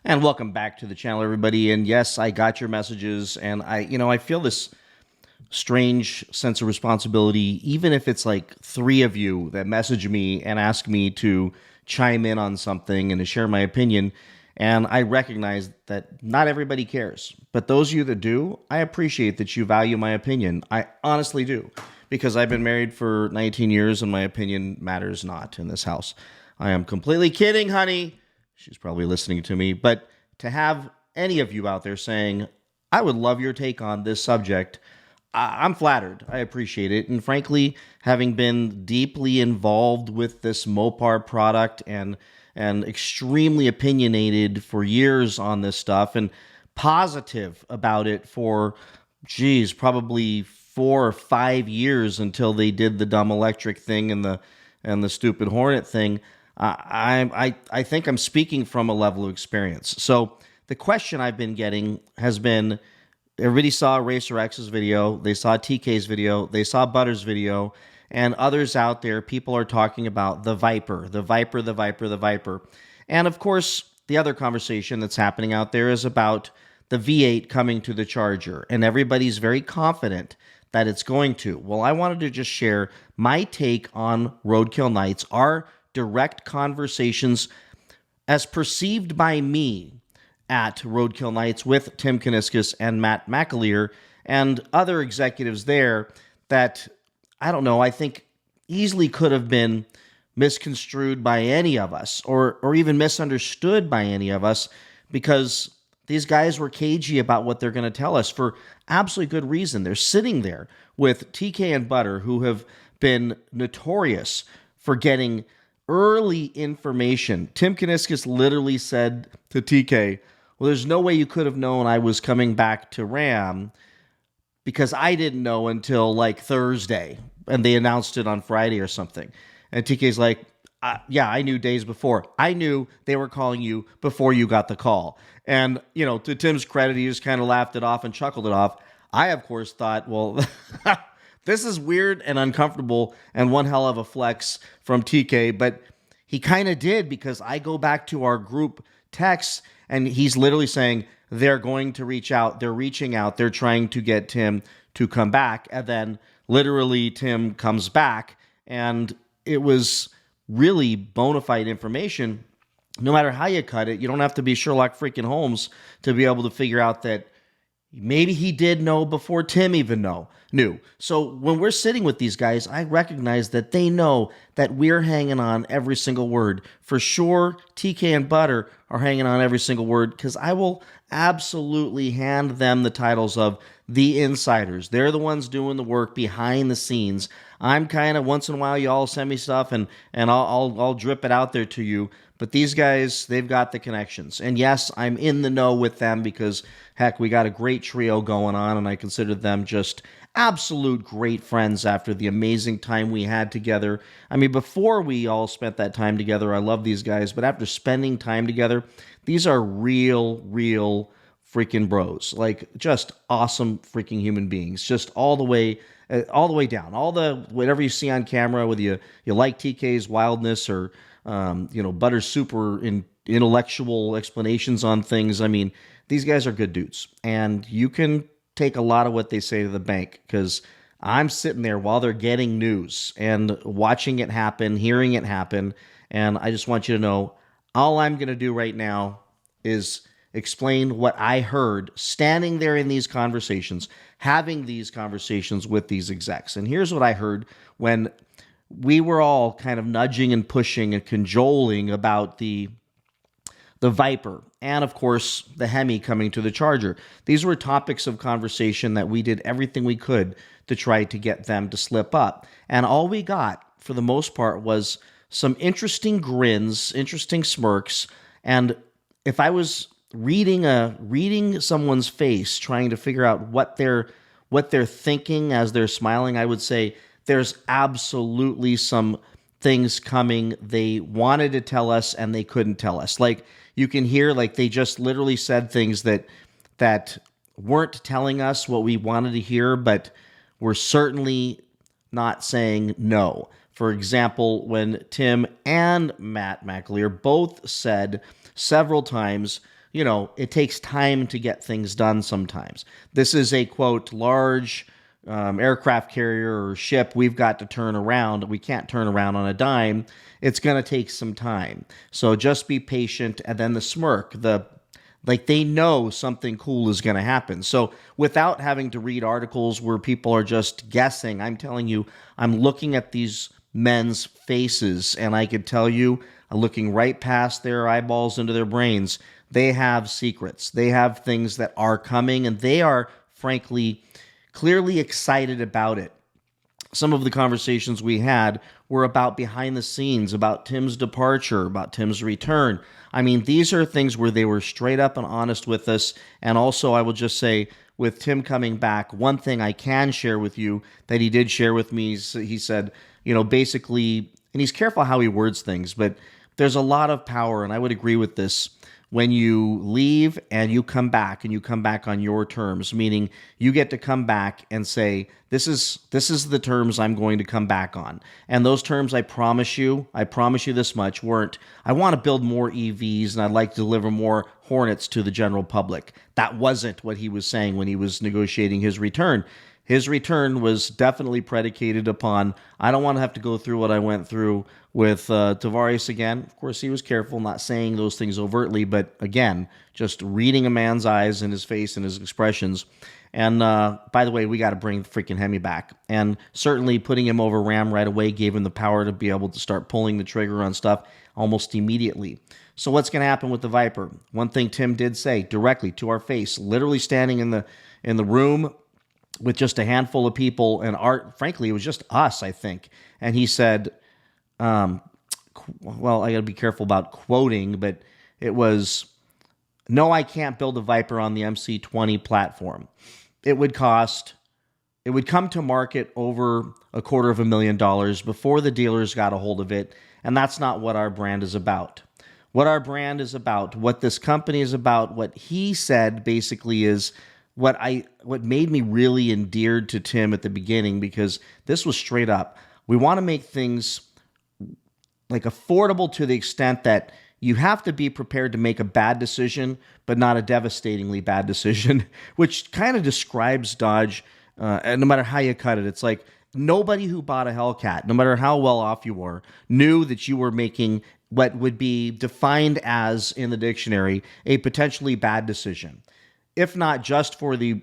And welcome back to the channel, everybody. And yes, I got your messages, and I feel this strange sense of responsibility, even if it's like three of you that message me and ask me to chime in on something and to share my opinion. And I recognize that not everybody cares, but those of you that do, I appreciate that you value my opinion. I honestly do, because I've been married for 19 years and my opinion matters not in this house. I am completely kidding, honey. She's probably listening to me, but to have any of you out there saying, I would love your take on this subject, I'm flattered. I appreciate it. And frankly, having been deeply involved with this Mopar product and extremely opinionated for years on this stuff and positive about it for, geez, probably 4 or 5 years until they did the dumb electric thing and the stupid Hornet thing. I think I'm speaking from a level of experience. So the question I've been getting has been, everybody saw Racer X's video, they saw TK's video, they saw Butter's video, and others out there, people are talking about the Viper, the Viper, the Viper, the Viper. And of course, the other conversation that's happening out there is about the V8 coming to the Charger, and everybody's very confident that it's going to. Well, I wanted to just share my take on Roadkill Nights, our direct conversations as perceived by me at Roadkill Nights with Tim Kuniskis and Matt McAlear and other executives there that, I don't know, I think easily could have been misconstrued by any of us or even misunderstood by any of us, because these guys were cagey about what they're going to tell us for absolutely good reason. They're sitting there with TK and Butter, who have been notorious for getting early information. Tim Kuniskis literally said to TK, well, there's no way you could have known I was coming back to Ram because I didn't know until like Thursday and they announced it on Friday or something. And TK's like, yeah, I knew days before. I knew they were calling you before you got the call. And, to Tim's credit, he just kind of laughed it off and chuckled it off. I, of course, thought, well, this is weird and uncomfortable and one hell of a flex from TK, but he kind of did, because I go back to our group texts and he's literally saying they're going to reach out. They're reaching out. They're trying to get Tim to come back. And then literally Tim comes back, and it was really bona fide information. No matter how you cut it, you don't have to be Sherlock freaking Holmes to be able to figure out that maybe he did know before Tim even knew. So when we're sitting with these guys, I recognize that they know that we're hanging on every single word. For sure, TK and Butter are hanging on every single word, because I will absolutely hand them the titles of the insiders. They're the ones doing the work behind the scenes. I'm kind of, once in a while, y'all send me stuff and I'll drip it out there to you. But these guys, they've got the connections. And yes, I'm in the know with them because, heck, we got a great trio going on, and I consider them just absolute great friends after the amazing time we had together. I mean, before we all spent that time together, I love these guys, but after spending time together, these are real freaking bros. Like, just awesome freaking human beings, just all the way down. All the, whatever you see on camera, whether you like TK's wildness or Butter's super intellectual explanations on things. I mean, these guys are good dudes, and you can take a lot of what they say to the bank, because I'm sitting there while they're getting news and watching it happen, hearing it happen, and I just want you to know, all I'm going to do right now is explain what I heard standing there in these conversations, having these conversations with these execs. And here's what I heard when we were all kind of nudging and pushing and cajoling about the Viper and, of course, the Hemi coming to the Charger. These were topics of conversation that we did everything we could to try to get them to slip up. And all we got, for the most part, was some interesting grins, interesting smirks. And if I was reading someone's face, trying to figure out what they're thinking as they're smiling, I would say there's absolutely some things coming they wanted to tell us and they couldn't tell us. Like, you can hear, like, they just literally said things that weren't telling us what we wanted to hear, but were certainly not saying no. For example, when Tim and Matt McAlear both said several times, it takes time to get things done sometimes. This is a, quote, large aircraft carrier or ship we've got to turn around. We can't turn around on a dime. It's going to take some time. So just be patient. And then the smirk, like they know something cool is going to happen. So without having to read articles where people are just guessing, I'm telling you, I'm looking at these men's faces and I could tell you, looking right past their eyeballs into their brains, they have secrets. They have things that are coming, and they are, frankly, clearly excited about it. Some of the conversations we had were about behind the scenes, about Tim's departure, about Tim's return. I mean, these are things where they were straight up and honest with us. And also, I will just say, with Tim coming back, one thing I can share with you that he did share with me, he said, basically, and he's careful how he words things, but there's a lot of power, and I would agree with this, when you leave and you come back on your terms, meaning you get to come back and say, this is the terms I'm going to come back on. And those terms, I promise you this much, weren't, I want to build more EVs and I'd like to deliver more Hornets to the general public. That wasn't what he was saying when he was negotiating his return. His return was definitely predicated upon, I don't want to have to go through what I went through with Tavares again. Of course, he was careful not saying those things overtly, but again, just reading a man's eyes and his face and his expressions. And by the way, we got to bring freaking Hemi back. And certainly putting him over Ram right away gave him the power to be able to start pulling the trigger on stuff almost immediately. So what's going to happen with the Viper? One thing Tim did say directly to our face, literally standing in the room with just a handful of people, and frankly, it was just us, I think. And he said, well, I got to be careful about quoting, but it was, no, I can't build a Viper on the MC20 platform. It would come to market over $250,000 before the dealers got a hold of it, and that's not what our brand is about. What our brand is about, what this company is about, what he said basically is, what made me really endeared to Tim at the beginning, because this was straight up. We want to make things like affordable to the extent that you have to be prepared to make a bad decision, but not a devastatingly bad decision, which kind of describes Dodge. And no matter how you cut it, it's like nobody who bought a Hellcat, no matter how well off you were, knew that you were making what would be defined as, in the dictionary, a potentially bad decision. If not just for the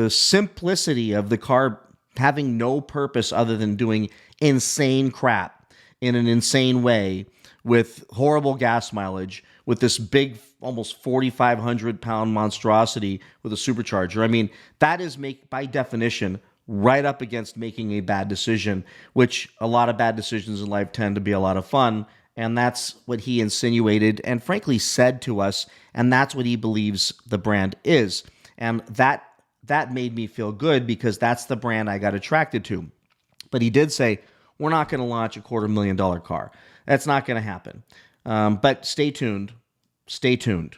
simplicity of the car having no purpose other than doing insane crap in an insane way with horrible gas mileage, with this big, almost 4,500-pound monstrosity with a supercharger. I mean, that is, by definition, right up against making a bad decision, which a lot of bad decisions in life tend to be a lot of fun. And that's what he insinuated and frankly said to us. And that's what he believes the brand is. And that made me feel good, because that's the brand I got attracted to. But he did say, we're not going to launch a $250,000 car. That's not going to happen. But stay tuned. Stay tuned.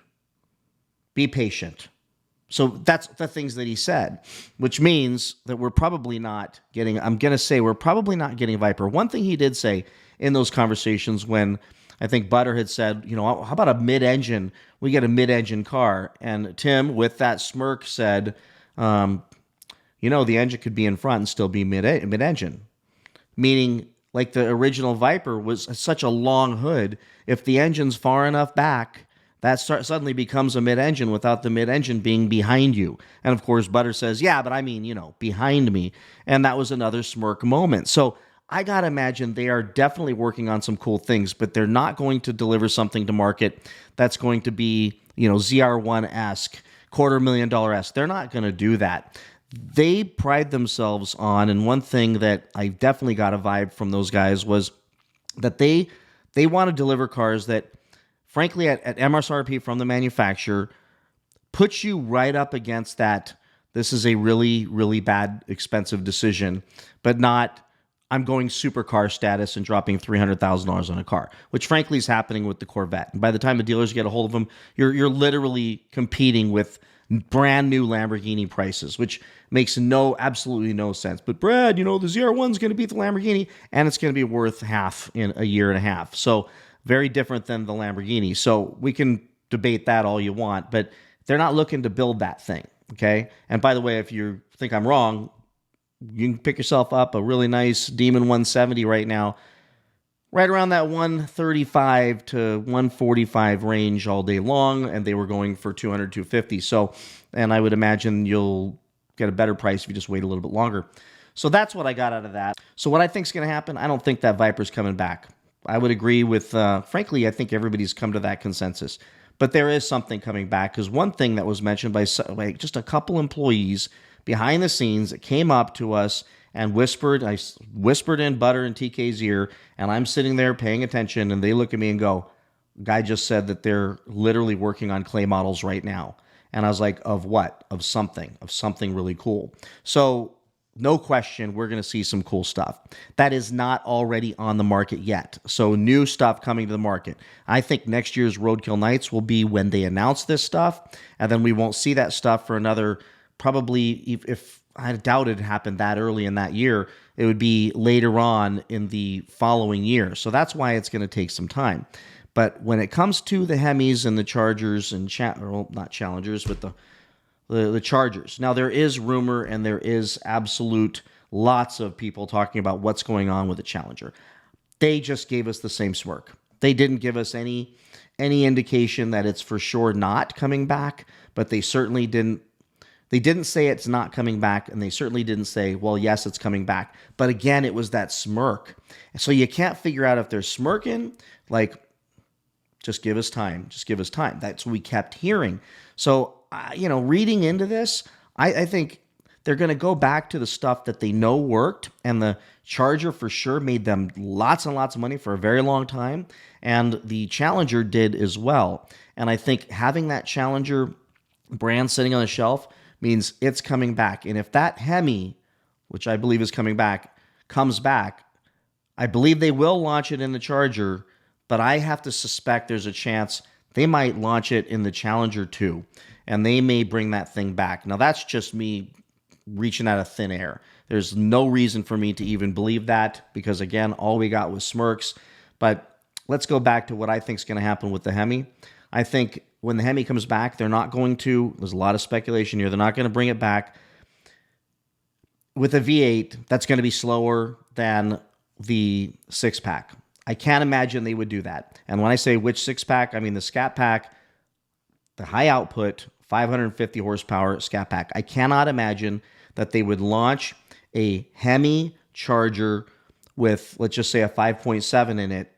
Be patient. So that's the things that he said, which means that we're probably not getting, I'm going to say we're probably not getting a Viper. One thing he did say in those conversations, when I think Butter had said, how about a mid-engine? We get a mid-engine car. And Tim, with that smirk, said, the engine could be in front and still be mid-engine. Meaning, like the original Viper was such a long hood, if the engine's far enough back, that suddenly becomes a mid-engine without the mid-engine being behind you. And of course, Butter says, yeah, but I mean, behind me. And that was another smirk moment. So I got to imagine they are definitely working on some cool things, but they're not going to deliver something to market that's going to be, ZR1-esque, $250,000-esque. They're not going to do that. They pride themselves on, and one thing that I definitely got a vibe from those guys was that they want to deliver cars that, frankly, at MSRP from the manufacturer, puts you right up against that. This is a really, really bad, expensive decision, but not, I'm going supercar status and dropping $300,000 on a car, which frankly is happening with the Corvette. And by the time the dealers get a hold of them, you're literally competing with brand new Lamborghini prices, which makes absolutely no sense. But Brad, the ZR1 is going to beat the Lamborghini, and it's going to be worth half in a year and a half. So very different than the Lamborghini. So we can debate that all you want, but they're not looking to build that thing. Okay. And by the way, if you think I'm wrong, you can pick yourself up a really nice Demon 170 right now, right around that 135 to 145 range all day long, and they were going for 200, 250. So, and I would imagine you'll get a better price if you just wait a little bit longer. So that's what I got out of that. So what I think is going to happen, I don't think that Viper's coming back. I would agree with, frankly, I think everybody's come to that consensus. But there is something coming back, because one thing that was mentioned by just a couple employees behind the scenes that came up to us and whispered, I whispered in Butter and TK's ear, and I'm sitting there paying attention, and they look at me and go, guy just said that they're literally working on clay models right now. And I was like, of what? Of something really cool. So no question, we're going to see some cool stuff that is not already on the market yet. So new stuff coming to the market. I think next year's Roadkill Nights will be when they announce this stuff, and then we won't see that stuff for another, probably, if I doubt it happened that early in that year, it would be later on in the following year. So that's why it's going to take some time. But when it comes to the Hemis and the Chargers and not Challengers, but the Chargers. Now, there is rumor and there is absolute lots of people talking about what's going on with the Challenger. They just gave us the same smirk. They didn't give us any indication that it's for sure not coming back, but they certainly didn't. They didn't say it's not coming back, and they certainly didn't say, well, yes, it's coming back. But again, it was that smirk. So you can't figure out if they're smirking, like, just give us time. Just give us time. That's what we kept hearing. So, reading into this, I think they're going to go back to the stuff that they know worked, and the Charger for sure made them lots and lots of money for a very long time, and the Challenger did as well. And I think having that Challenger brand sitting on the shelf means it's coming back. And if that Hemi, which I believe is coming back, comes back, I believe they will launch it in the Charger, but I have to suspect there's a chance they might launch it in the Challenger too, and they may bring that thing back. Now, that's just me reaching out of thin air. There's no reason for me to even believe that, because, again, all we got was smirks. But let's go back to what I think is going to happen with the Hemi. I think when the Hemi comes back, they're not going to, there's a lot of speculation here, they're not going to bring it back with a V8 that's going to be slower than the six-pack. I can't imagine they would do that. And when I say which six-pack, I mean the Scat Pack, the high output, 550 horsepower Scat Pack. I cannot imagine that they would launch a Hemi Charger with, let's just say, a 5.7 in it,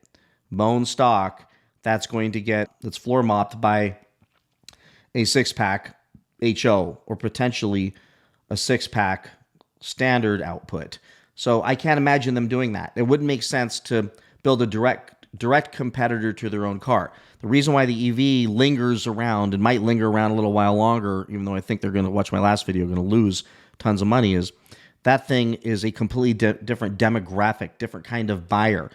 bone stock, that's floor mopped by a six-pack HO, or potentially a six-pack standard output. So I can't imagine them doing that. It wouldn't make sense to build a direct competitor to their own car. The reason why the EV lingers around and might linger around a little while longer, even though I think they're going to, watch my last video, going to lose tons of money, is that thing is a completely different demographic, different kind of buyer.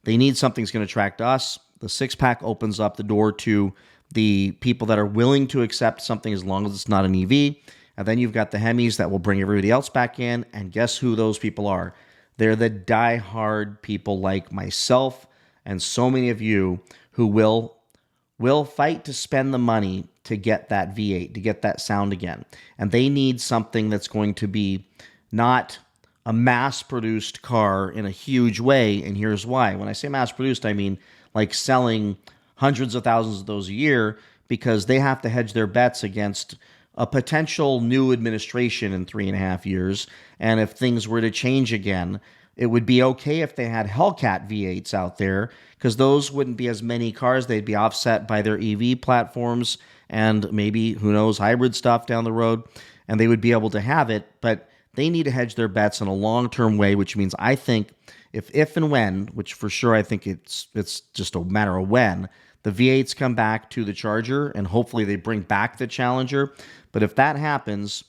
They need something that's going to attract us. The six-pack opens up the door to the people that are willing to accept something as long as it's not an EV. And then you've got the Hemis that will bring everybody else back in. And guess who those people are? They're the die-hard people like myself and so many of you who will fight to spend the money to get that V8, to get that sound again. And they need something that's going to be not a mass-produced car in a huge way, and here's why. When I say mass-produced, I mean like selling hundreds of thousands of those a year, because they have to hedge their bets against a potential new administration in 3.5 years. And if things were to change again, it would be okay if they had Hellcat V8s out there, because those wouldn't be as many cars. They'd be offset by their EV platforms and maybe, who knows, hybrid stuff down the road, and they would be able to have it. But they need to hedge their bets in a long-term way, which means I think if and when, which for sure I think it's just a matter of when, the V8s come back to the Charger, and hopefully they bring back the Challenger. But if that happens,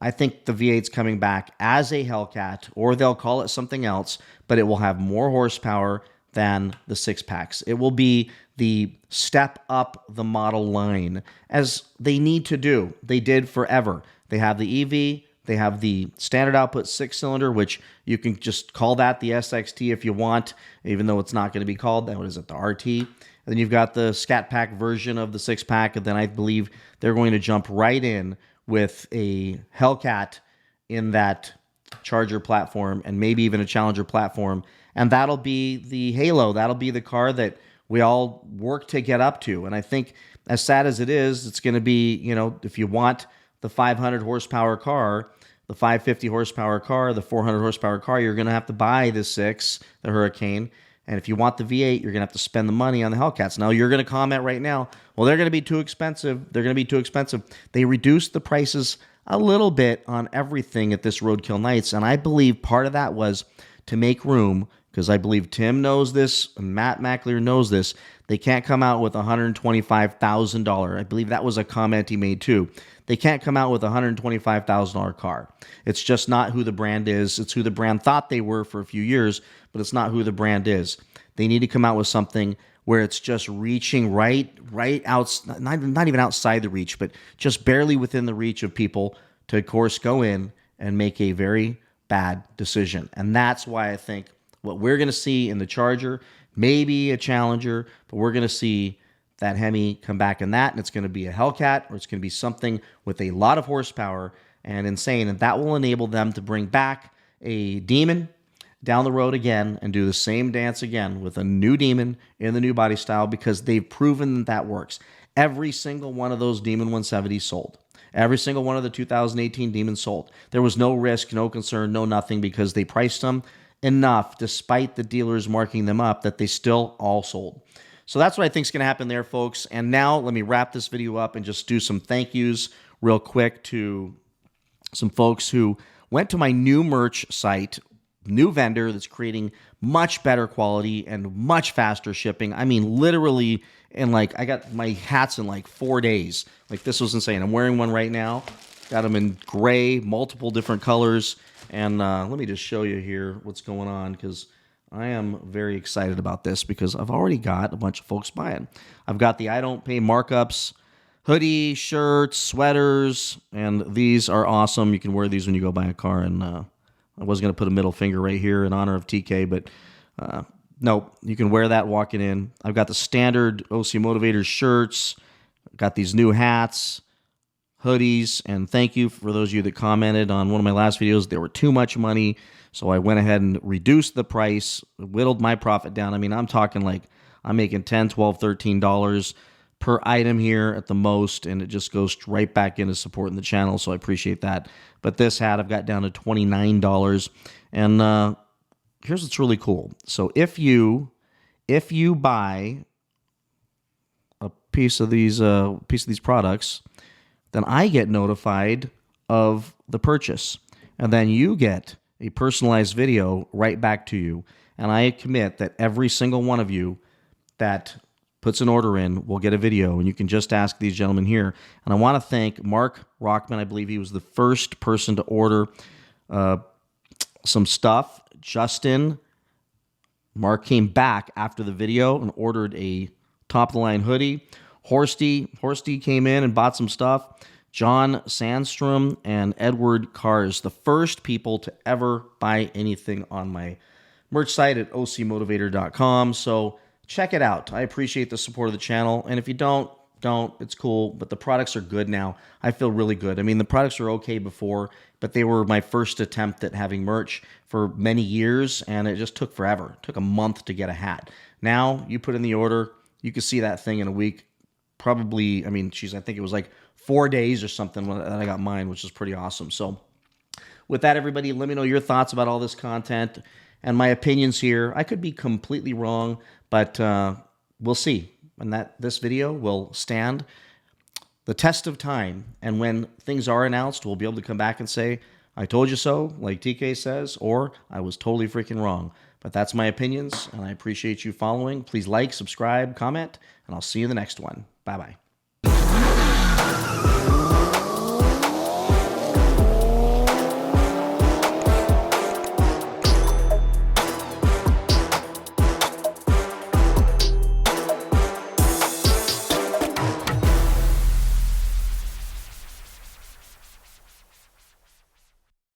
I think the V8's coming back as a Hellcat, or they'll call it something else, but it will have more horsepower than the six-packs. It will be the step up the model line, as they need to do. They did forever. They have the EV, they have the standard output six-cylinder, which you can just call that the SXT if you want, even though it's not going to be called that. What is it, the RT? And then you've got the Scat Pack version of the 6-pack, and then I believe they're going to jump right in with a Hellcat in that Charger platform and maybe even a Challenger platform. And that'll be the halo. That'll be the car that we all work to get up to. And I think, as sad as it is, it's going to be, you know, if you want the 500 horsepower car, the 550 horsepower car, the 400 horsepower car, you're going to have to buy the 6, the Hurricane. And if you want the V8, you're going to have to spend the money on the Hellcats. Now, you're going to comment right now, well, they're going to be too expensive. They're going to be too expensive. They reduced the prices a little bit on everything at this Roadkill Nights, and I believe part of that was to make room, because I believe Tim knows this, and Matt McAlear knows this. They can't come out with a $125,000. I believe that was a comment he made too. They can't come out with a $125,000 car. It's just not who the brand is. It's who the brand thought they were for a few years, but it's not who the brand is. They need to come out with something where it's just reaching right out, not even outside the reach, but just barely within the reach of people to, of course, go in and make a very bad decision. And that's why I think what we're going to see in the Charger, maybe a Challenger, but we're going to see that Hemi come back in that, and it's going to be a Hellcat, or it's going to be something with a lot of horsepower and insane, and that will enable them to bring back a Demon down the road again and do the same dance again with a new Demon in the new body style, because they've proven that that works. Every single one of those Demon 170s sold. Every single one of the 2018 Demons sold. There was no risk, no concern, no nothing, because they priced them enough, despite the dealers marking them up, that they still all sold. So that's what I think is going to happen there, folks. And now let me wrap this video up and just do some thank yous real quick to some folks who went to my new merch site, new vendor that's creating much better quality and much faster shipping. I mean, literally, in like, I got my hats in like 4 days. Like, this was insane. I'm wearing one right now. Got them in gray, multiple different colors. And let me just show you here what's going on, because I am very excited about this, because I've already got a bunch of folks buying. I've got the I Don't Pay Markups hoodie, shirts, sweaters, and these are awesome. You can wear these when you go buy a car. And I was going to put a middle finger right here in honor of TK, but nope, you can wear that walking in. I've got the standard OC Motivators shirts. I've got these new hats, hoodies, and thank you for those of you that commented on one of my last videos. They were too much money, so I went ahead and reduced the price, whittled my profit down. I mean, I'm talking like I'm making $10, $12, $13 per item here at the most, and it just goes right back into supporting the channel, so I appreciate that. But this hat I've got down to $29, and here's what's really cool. So if you buy a piece of these products, then I get notified of the purchase, and then you get a personalized video right back to you. And I commit that every single one of you that puts an order in will get a video, and you can just ask these gentlemen here. And I want to thank Mark Rockman. I believe he was the first person to order some stuff. Justin, Mark came back after the video and ordered a top-of-the-line hoodie. Horsty came in and bought some stuff. John Sandstrom and Edward Cars, the first people to ever buy anything on my merch site at ocmotivator.com. So check it out. I appreciate the support of the channel. And if you don't, it's cool. But the products are good now. I feel really good. I mean, the products were okay before, but they were my first attempt at having merch for many years, and it just took forever. It took a month to get a hat. Now, you put in the order, you can see that thing in a week. Probably, I mean, geez, I think it was like 4 days or something that I got mine, which is pretty awesome. So with that, everybody, let me know your thoughts about all this content and my opinions here. I could be completely wrong, but we'll see. And that this video will stand the test of time. And when things are announced, we'll be able to come back and say, I told you so, like TK says, or I was totally freaking wrong. But that's my opinions, and I appreciate you following. Please like, subscribe, comment, and I'll see you in the next one. Bye-bye.